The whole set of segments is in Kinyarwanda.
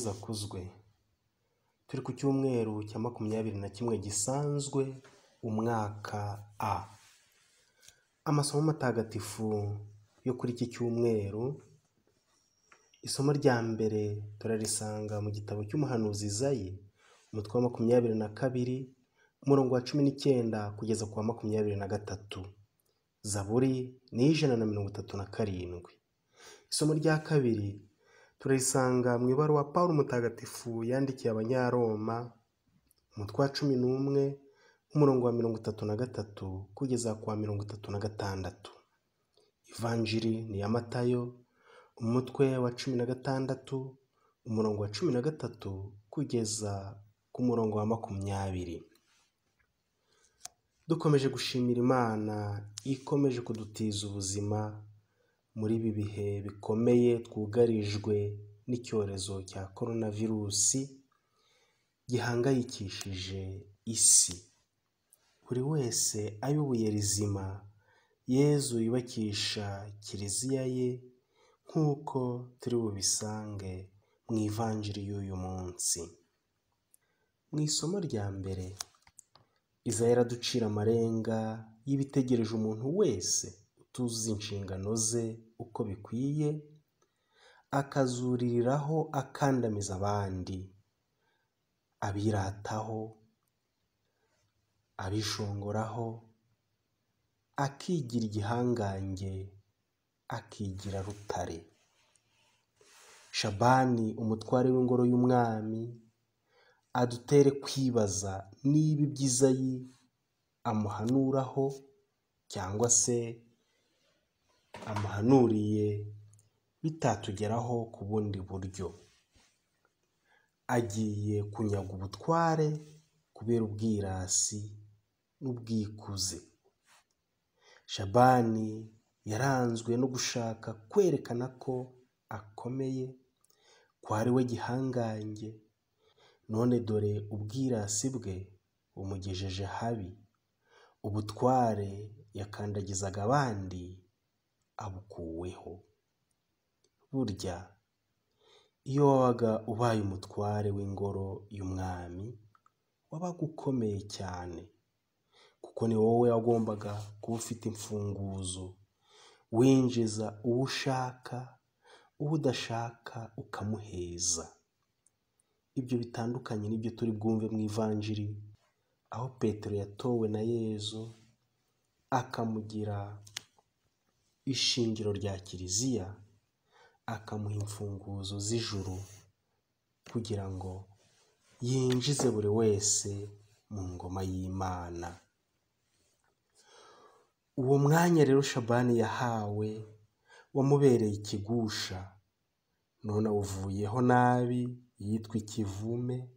Yezu akuzwe. Turi ku cyumweru cya 21 Gisanzwe, umwaka A. Amasomo matagatifu yo kuri iki cyumweru, isomo rya mbere turarisanga mu gitabo cy'umuhanuzi Izayi, umutwe wa 22, umurongo wa 19 kugeza ku wa 23. Zaburi ni 137. Isomo rya kabiri turarisanga mu ibaruwa Pawulo mutagatifu yandikiye Abanyaroma, umutwe wa 11, umurongo wa 33 kugeza ku wa 36. Ivanjiri ni ya Matayo, umutwe wa 16, umurongo wa 13 kugeza ku murongo wa 20. Dukomeje gushimira Imana ikomeje kudutiza ubuzima muri ibi bihe bikomeye twugarijwe n'icyorezo cya coronavirusi gihangayikishije isi. Buri wese ayoboye rizima Yezu yubakisha kiliziya ye, nk'uko turi bubisange mu ivanjiri y'uyu munsi. Mu isomo rya mbere, Izayi araducira amarenga y'ibitegereje umuntu wese utuzuza inshingano ze uko bikwiye, akazuririraho akandamiza abandi, abirataho, abishongoraho, akigira igihangange, akigira rutare. Shabani, umutware w'ingoro y'umwami, adutere kwibaza niba iby'Izayi amuhanuraho cyangwa se amuhanuriye bitatugeraho ku bundi buryo. Agiye kunyaga ubutware kubera ubwirasi n'ubwikuze. Shabani yaranzwe no gushaka kwerekana ko akomeye, ko ari we gihangange, none dore ubwirasi bwe bumugejeje habi. Ubutware yakandagizaga abandi abukuweho. Burya iyo wabaga ubaye umutware w'ingoro y'umwami, wabaga ukomeye cyane, kuko ni wowe wagombaga kuba ufite imfunguzo, winjiza uwo ushaka, uwo udashaka ukamuheza. Ibyo bitandukanye n'ibyo turi bwumve mu ivanjiri, aho Petero yatowe na Yezu akamugira ishingiro rya kiliziya, akamuha imfunguzo z'ijuru kugira ngo yinjize buri wese mu ngoma y'Imana. Uwo mwanya rero Shabani yahawe wamubereye ikigusha, none awuvuyeho nabi, yitwa ikivume,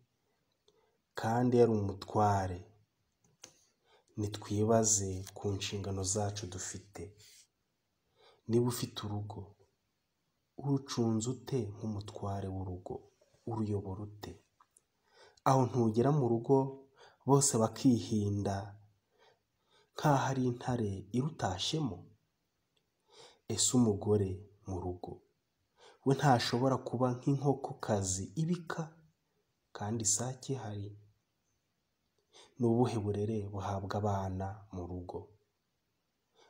kandi yari umutware. Nitwibaze ku nshingano zacu dufite. Niba ufite urugo, urucunze ute nk'umutware w'urugo? Uruyobora ute? Aho ntugera mu rugo bose bakihinda nk'aho ari intare irutashyemo? Ese umugore mu rugo we ntashobora kuba nk'inkokokazi ibika kandi isake ihari? Ni ubuhe burere buhabwa abana mu rugo?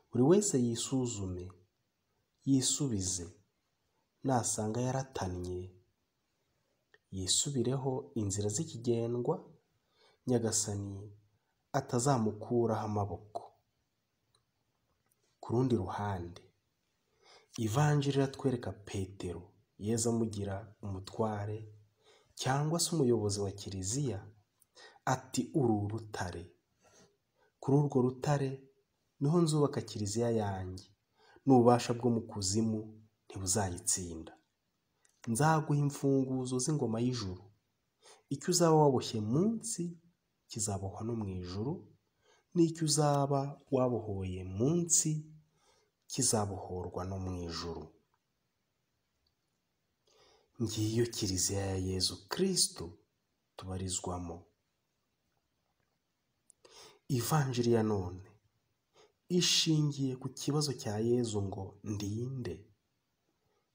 Buri wese yisuzume, yisubize, nasanga yaratannye yisubireho inzira z'ikigendwa, Nyagasani atazamukuraho amaboko. Ku rundi ruhande, ivanjiri iratwereka Petero Yezu amugira umutware cyangwa se umuyobozi wa kiliziya, ati uru rutare, kuri urwo rutare niho nzubaka kiliziya yanjye, n'ububasha bwo mu kuzimu ntibuzayitsinda. Nzaguha imfunguzo z'ingoma y'ijuru. Icyo uzaba waboshye munsi kizabohwa no mu ijuru, n'icyo uzaba wabohoye munsi kizabohorwa no mu ijuru. Ngiyo kiliziya ya Yezu Kristo tubarizwamo. Ivanjiri ya none ishingiye ku kibazo cya Yezu ngo ndinde.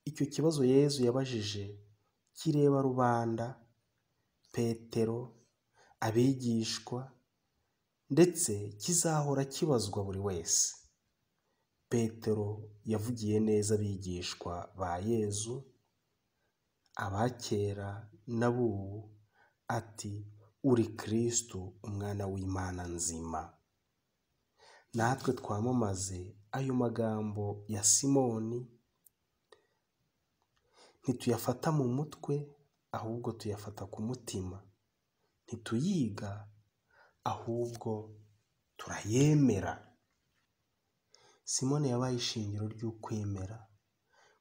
Icyo kibazo Yezu yabajije kireba rubanda, Petero, abigishwa, ndetse kizahora kibazwa buri wese. Petero yavugiye neza abigishwa ba Yezu, abakera n'abubu, ati uri Kristo umwana w'Imana nzima. Natwe twamamaze ayo magambo ya Simoni, ntituyafata mu mutwe ahubwo tuyafata ku mutima, ntituyiga ahubwo turayemera. Simoni yabaye ishingiro ry'ukwemera,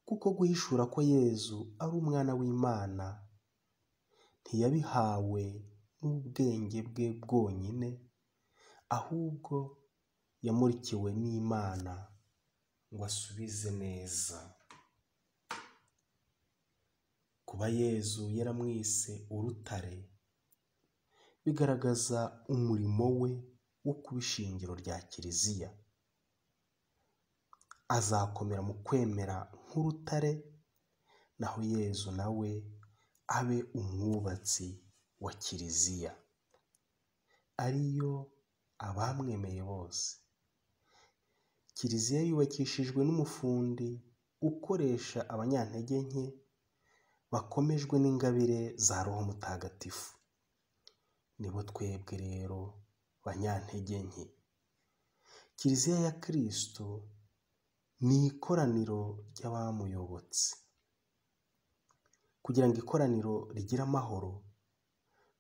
kuko guhishura ko Yezu ari umwana w'Imana ntiyabihawe n'ubwenge bwe bwonyine, ahubwo yamurikiwe n'Imana ngo asubize neza. Kuba Yezu yaramwise urutare bigaragaza umurimo we wo kuba ishingiro rya Kiliziya. Azakomera mu kwemera nk'urutare, naho Yezu nawe abe umwubatsi wa Kiliziya, ariyo abamwemeye bose. Kiliziya yubakishijwe n'umufundi ukoresha abanyantege nke bakomejwe n'ingabire za Roho Mutagatifu. Nibo twebwe rero banyantege nke. Kiliziya ya Kristo ni ikoraniro ry'abamuyobotse. Kugira ngo ikoraniro rigire amahoro,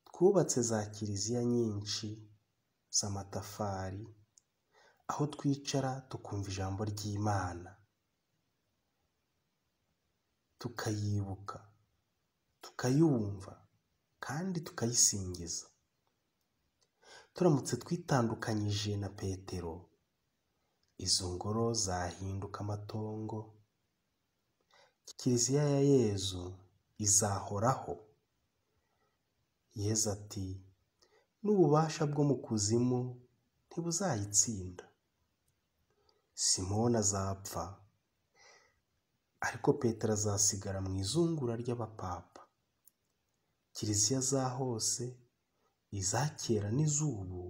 twubatse za Kiliziya nyinshi z'amatafari, aho twicara tukumva ijambo ry'Imana, tukayibuka, tukayumva kandi tukayisingiza. Turamutse twitandukanyije na Petero, izo ngoro zahinduka amatongo. Kiliziya ya Yezu izahoraho. Yezu ati n'ububasha bwo mu kuzimu ntibuzayitsinda. Simoni azapfa, ariko Petero azasigara mu izungura ry'abapapa. Kiliziya za hose, iza kera n'iz'ubu,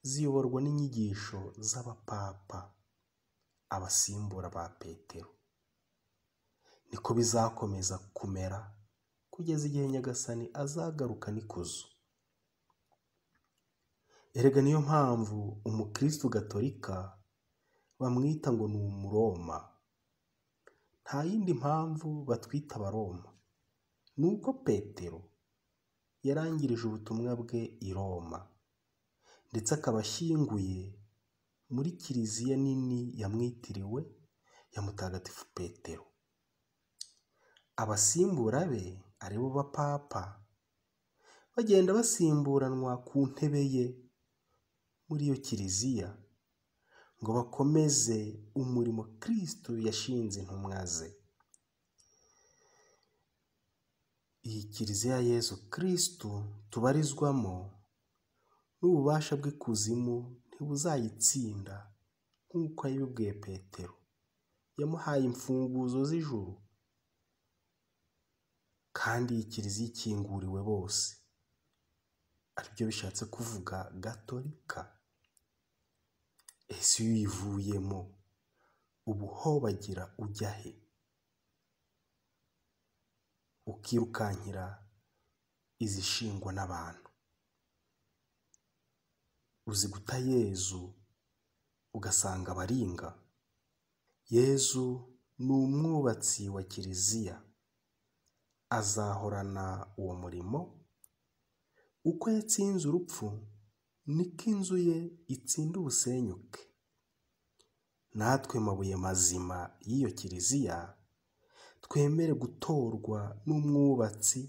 ziyoborwa n'inyigisho z'abapapa, abasimbura ba Petero. Niko bizakomeza kumera kugeza igihe Nyagasani azagaruka n'ikuzo. Erega niyo mpamvu umukristo gatolika bamwita ngo ni umuroma. Nta yindi mpamvu batwita abaroma, nuko Petero yarangirije ubutumwa bwe i Roma, ndetse akaba ashyinguye muri Kiliziya nini yamwitiriwe ya Mutagatifu Petero. Abasimbura be aribo bapapa bagenda basimburanwa ku ntebe ye muri iyo Kiliziya, ngo bakomeze umurimo Kristo yashinze intumwa ze. Iyi Kiliziya ya Yezu Kristo tubarizwamo, n'ububasha bw'ikuzimu ntibuzayitsinda, nk'uko yabibwiye Petero. Yamuhaye imfunguzo z'ijuru, kandi iyi Kiliziya ikinguriwe bose, aribyo bishatse kuvuga gatolika. Ese iyo uyivuyemo uba uhobagira ujya he? Ukirukankira izishingwa n'abantu. Uzi guta Yezu ugasanga abaringa. Yezu ni umwubatsi wa Kiliziya, azahorana uwo murimo. Uko yatsinze urupfu, niko inzu ye itsinda ubusenyuke. Natwe mabuye mazima y'iyo Kiliziya, twemere gutorwa n'umwubatsi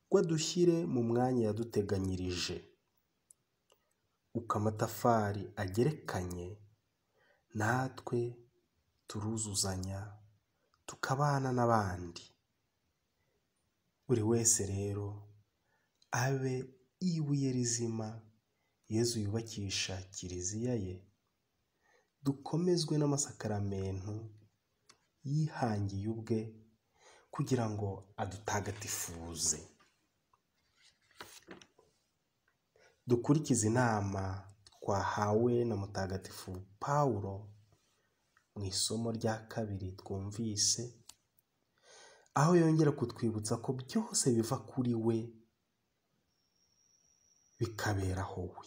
ngo adushyire mu mwanya yaduteganyirije. Uko amatafari agerekanye, natwe turuzuzanya tukabana n'abandi. Buri wese rero abe ibuye rizima Yezu yubakisha Kiliziya ye. Dukomezwe n'amasakaramentu yihangiye ubwe, kugira ngo adutagatifuze. Dukurikize inama twahawe na Mutagatifu Pawulo mu isomo rya 2 twumvise, aho yongera kutwibutsa ko byose biva kuri we bikaberaho we.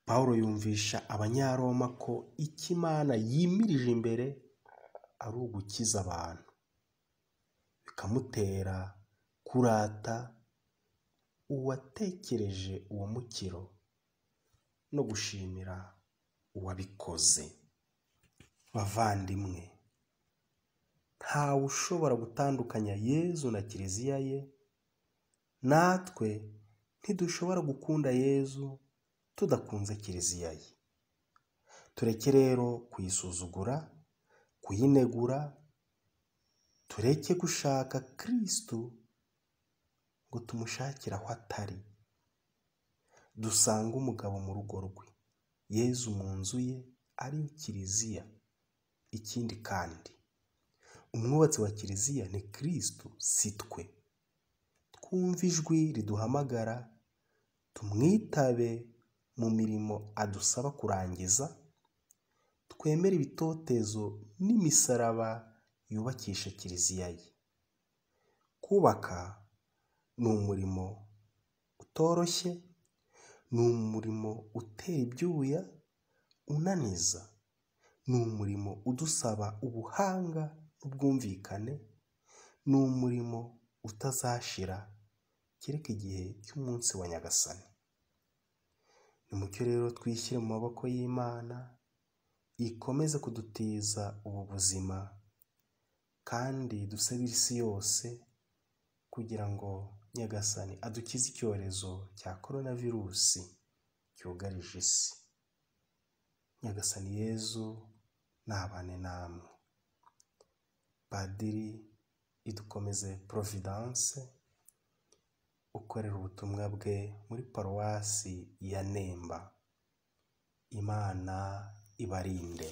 Pawulo yumvisha Abanyaroma ko icyo Imana yimirije imbere ari ugukiza abantu, bikamutera kurata uwatekereje uwo mukiro no gushimira uwabikoze. Bavandimwe, ntawe ushobora gutandukanya Yezu na Kiliziya ye. Natwe ntidushobora gukunda Yezu tudakunze Kiliziya ye. Tureke rero kuyisuzugura, kuyinegura, tureke gushaka Kristu ngo tumushakire aho atari. Dusanga umugabo mu rugo rwe, Yezu mu nzu ye, ari Kiliziya. Ikindi kandi, umwubatsi wa Kiliziya ni Kristu, si twe. Twumve ijwi riduhamagara, tumwitabe mu mirimo adusaba kurangiza, twemere ibitotezo n'imisaraba yubakisha Kiliziya ye. Kubaka ni umurimo utoroshye, ni umurimo utera ibyuya, unaniza. Ni umurimo udusaba ubuhanga n'ubwumvikane, ni umurimo utazashira kereka igihe cy'umunsi wa Nyagasani. Nimucyo rero twishyire mu maboko y'Imana, ikomeze kudutiza ubu buzima, kandi dusabire isi yose kugira ngo Nyagasani adukize icyorezo cya coronavirusi cyugarije isi. Nyagasani Yezu nabane namwe. Padiri Idukomeze Providence, ukorera ubutumwa bwe muri paruwasi ya Nemba. Imana ibarinde.